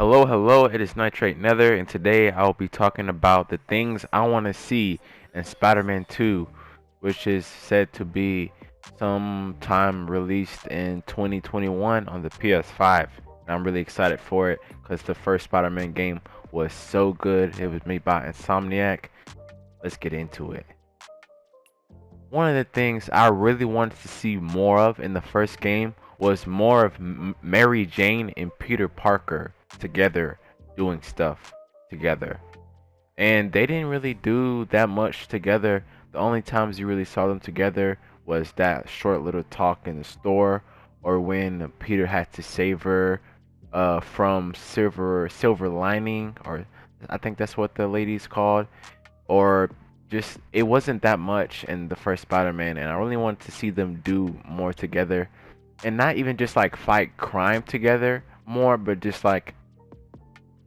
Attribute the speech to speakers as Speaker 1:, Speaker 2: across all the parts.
Speaker 1: Hello, it is Nitrate Nether, and today I'll be talking about the things I want to see in Spider-Man 2, which is said to be sometime released in 2021 on the PS5. And I'm really excited for it because the first Spider-Man game was so good. It was made by Insomniac. Let's get into it. One of the things I really wanted to see more of in the first game was more of Mary Jane and Peter Parker together doing stuff together. And they didn't really do that much together. The only times you really saw them together was that short little talk in the store, or when Peter had to save her from Silver Lining, or I think that's what the lady's called, or just it wasn't that much in the first Spider-Man, and I really wanted to see them do more together, and not even just like fight crime together more, but just like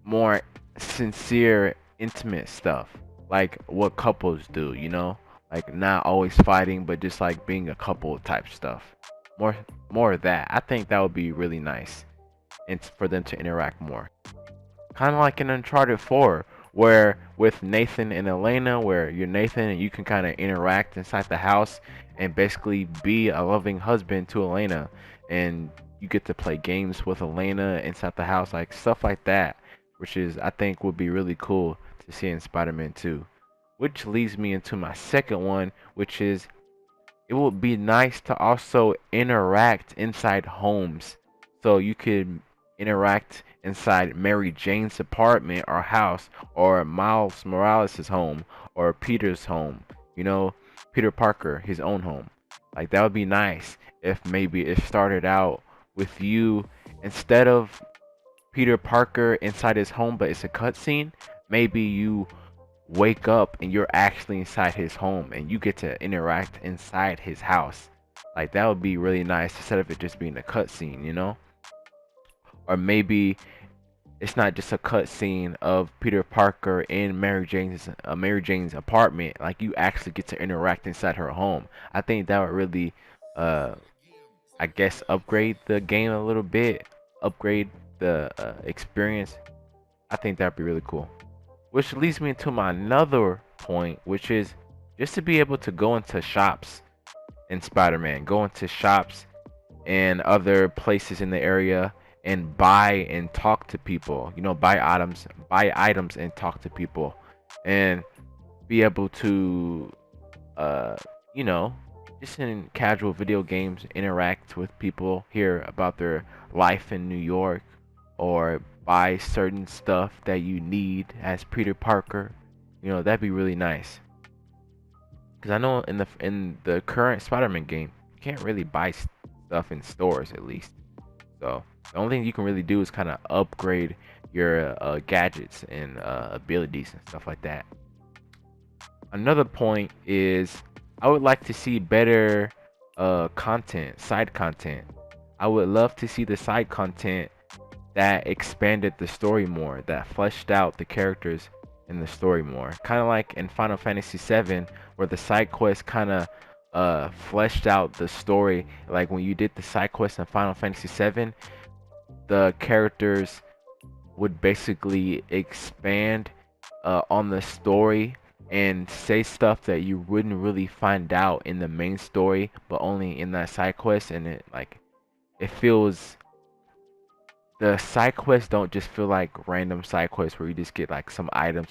Speaker 1: more sincere, intimate stuff, like what couples do, like not always fighting, but just like being a couple type stuff. More, more of that. I think that would be really nice, and for them to interact more. Kind of like in Uncharted 4, where with Nathan and Elena, where you're Nathan and you can kind of interact inside the house and basically be a loving husband to Elena, and you get to play games with Elena inside the house, like stuff like that, which is I think would be really cool to see in Spider-Man 2. Which leads me into my second one, which is it would be nice to also interact inside homes. So you could interact inside Mary Jane's apartment or house, or Miles Morales' home, or Peter's home. You know, Peter Parker, his own home. Like that would be nice if maybe it started out with you instead of Peter Parker inside his home, but it's a cutscene. Maybe you wake up and you're actually inside his home and you get to interact inside his house. Like that would be really nice instead of it just being a cutscene. Or maybe it's not just a cutscene of Peter Parker in Mary Jane's apartment. Like you actually get to interact inside her home. I think that would really, uh, I guess, upgrade the game a little bit, upgrade the experience. I think that'd be really cool. Which leads me into my another point, which is just to be able to go into shops in Spider-Man, go into shops and other places in the area and buy and talk to people. Buy items and talk to people, and be able to, uh, you know, just in casual video games, interact with people, hear about their life in New York, or buy certain stuff that you need as Peter Parker. That'd be really nice. Because I know in the current Spider-Man game, you can't really buy stuff in stores at least. So the only thing you can really do is kind of upgrade your gadgets and abilities and stuff like that. Another point is I would like to see better content, side content. I would love to see the side content that expanded the story more, that fleshed out the characters in the story more. Kind of like in Final Fantasy VII, where the side quests kind of fleshed out the story. Like when you did the side quest in Final Fantasy VII, the characters would basically expand on the story and say stuff that you wouldn't really find out in the main story, but only in that side quest. And it feels, the side quests don't just feel like random side quests where you just get like some items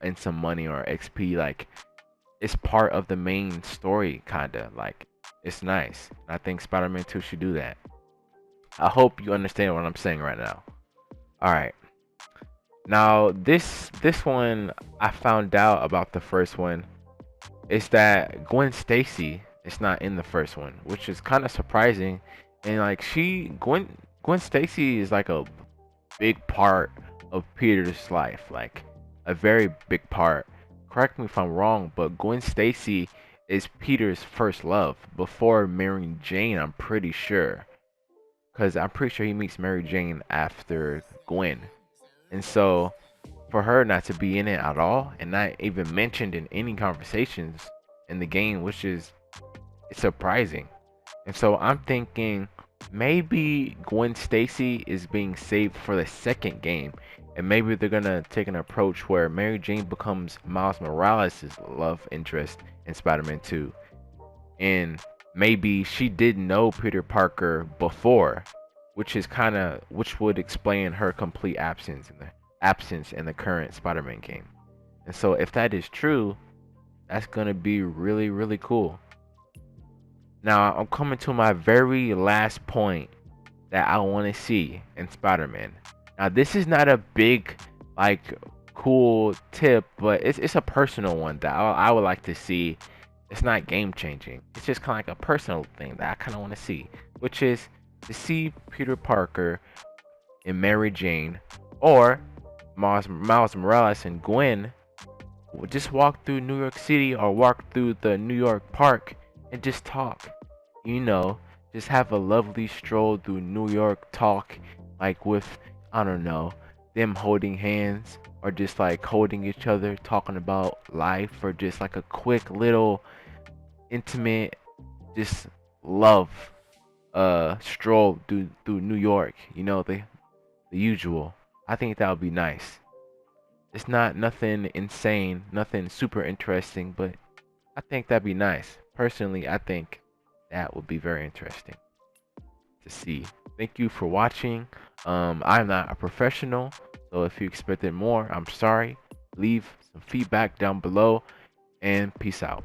Speaker 1: and some money or XP. Like it's part of the main story, kinda. Like it's nice. I think Spider-Man 2 should do that. I hope you understand what I'm saying right now. All right. Now this one I found out about the first one is that Gwen Stacy is not in the first one, which is kind of surprising. And like Gwen Stacy is like a big part of Peter's life, like a very big part. Correct me if I'm wrong, but Gwen Stacy is Peter's first love before Mary Jane, I'm pretty sure. Because I'm pretty sure he meets Mary Jane after Gwen. And so, for her not to be in it at all and not even mentioned in any conversations in the game, which is surprising. And so I'm thinking, maybe Gwen Stacy is being saved for the second game, and maybe they're gonna take an approach where Mary Jane becomes Miles Morales' love interest in Spider-Man 2, and maybe she did know Peter Parker before, which would explain her complete absence in the current Spider-Man game. And so if that is true, that's gonna be really, really cool. Now I'm coming to my very last point that I want to see in Spider-Man. Now this is not a big, like, cool tip, but it's a personal one that I would like to see. It's not game changing. It's just kind of like a personal thing that I kind of want to see, which is to see Peter Parker and Mary Jane, or Miles Morales and Gwen, would just walk through New York City or walk through the New York Park and just talk. You know, just have a lovely stroll through New York, talk like with, I don't know, them holding hands or just like holding each other, talking about life, or just like a quick little intimate, just love stroll through New York. You know, the usual. I think that would be nice. It's not nothing insane, nothing super interesting, but I think that'd be nice. Personally, I think that would be very interesting to see. Thank you for watching. I'm not a professional, so if you expected more, I'm sorry. Leave some feedback down below, and peace out.